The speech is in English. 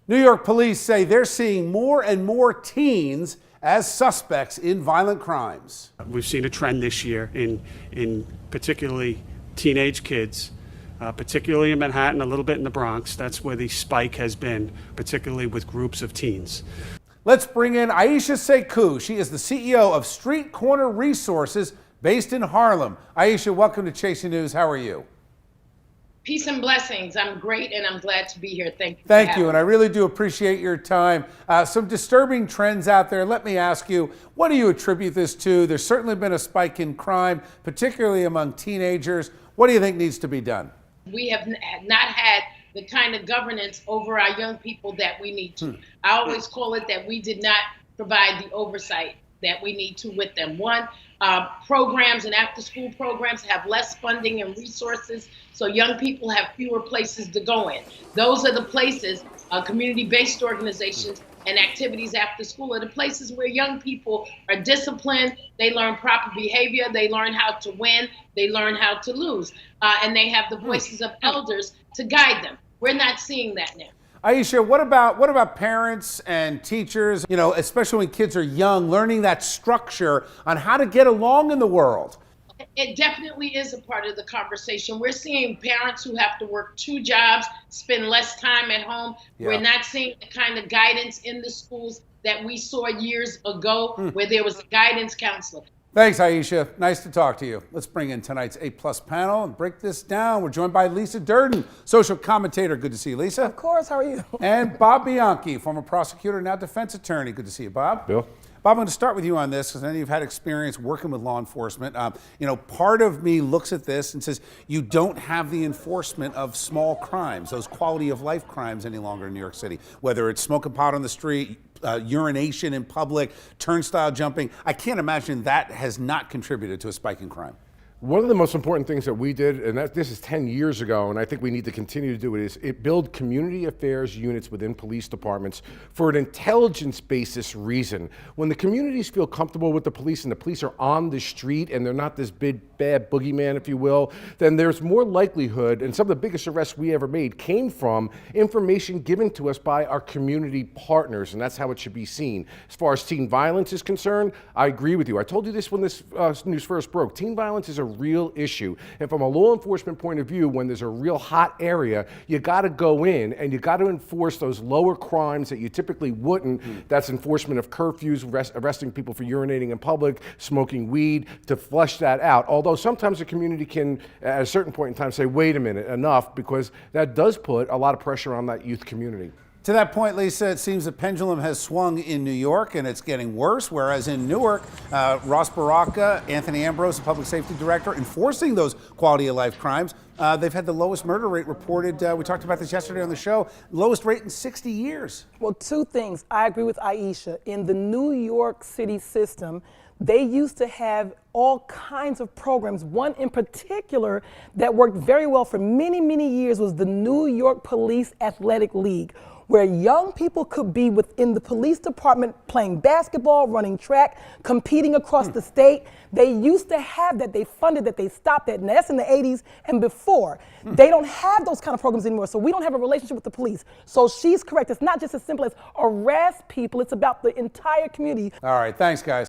New York police say they're seeing more and more teens as suspects in violent crimes. We've seen a trend this year in particularly teenage kids, particularly in Manhattan, a little bit in the Bronx. That's where the spike has been, particularly with groups of teens. Let's bring in Aisha Sekou. She is the CEO of Street Corner Resources based in Harlem. Aisha, welcome to Chasing News. How are you? Peace and blessings. I'm great and I'm glad to be here. Thank you. Thank you, and I really do appreciate your time. Some disturbing trends out there. Let me ask you, what do you attribute this to? There's certainly been a spike in crime, particularly among teenagers. What do you think needs to be done? We have not had the kind of governance over our young people that we need to. I always call it that we did not provide the oversight that we need to with them. One, programs and after-school programs have less funding and resources, so young people have fewer places to go in. Those are the places, community-based organizations and activities after school are the places where young people are disciplined, they learn proper behavior, they learn how to win, they learn how to lose, and they have the voices of elders to guide them. We're not seeing that now. Aisha, what about parents and teachers, especially when kids are young, learning that structure on how to get along in the world? It definitely is a part of the conversation. We're seeing parents who have to work 2 jobs, spend less time at home. Yeah. We're not seeing the kind of guidance in the schools that we saw years ago where there was a guidance counselor. Thanks, Aisha. Nice to talk to you. Let's bring in tonight's A+ panel and break this down. We're joined by Lisa Durden, social commentator. Good to see you, Lisa. Of course. How are you? And Bob Bianchi, former prosecutor, now defense attorney. Good to see you, Bob. Bill. Bob, I'm going to start with you on this because I know you've had experience working with law enforcement. Part of me looks at this and says you don't have the enforcement of small crimes, those quality of life crimes any longer in New York City, whether it's smoking pot on the street, urination in public, turnstile jumping. I can't imagine that has not contributed to a spike in crime. One of the most important things that we did, and this is 10 years ago, and I think we need to continue to do it, is build community affairs units within police departments for an intelligence basis reason. When the communities feel comfortable with the police and the police are on the street and they're not this big bad boogeyman, if you will, then there's more likelihood, and some of the biggest arrests we ever made came from information given to us by our community partners, and that's how it should be seen. As far as teen violence is concerned, I agree with you. I told you this when this news first broke. Teen violence is a real issue. And from a law enforcement point of view, when there's a real hot area, you got to go in and you got to enforce those lower crimes that you typically wouldn't. That's enforcement of curfews, arresting people for urinating in public, smoking weed, to flush that out. Although sometimes the community can, at a certain point in time, say, wait a minute, enough, because that does put a lot of pressure on that youth community. To that point, Lisa, it seems the pendulum has swung in New York and it's getting worse, whereas in Newark, Ross Baraka, Anthony Ambrose, the public safety director, enforcing those quality of life crimes. They've had the lowest murder rate reported. We talked about this yesterday on the show, lowest rate in 60 years. Well, 2 things. I agree with Aisha. In the New York City system, they used to have all kinds of programs. One in particular that worked very well for many, many years was the New York Police Athletic League, where young people could be within the police department playing basketball, running track, competing across the state. They used to have that. They funded that. They stopped that. And that's in the 80s and before. They don't have those kind of programs anymore. So we don't have a relationship with the police. So she's correct. It's not just as simple as arrest people. It's about the entire community. All right. Thanks, guys.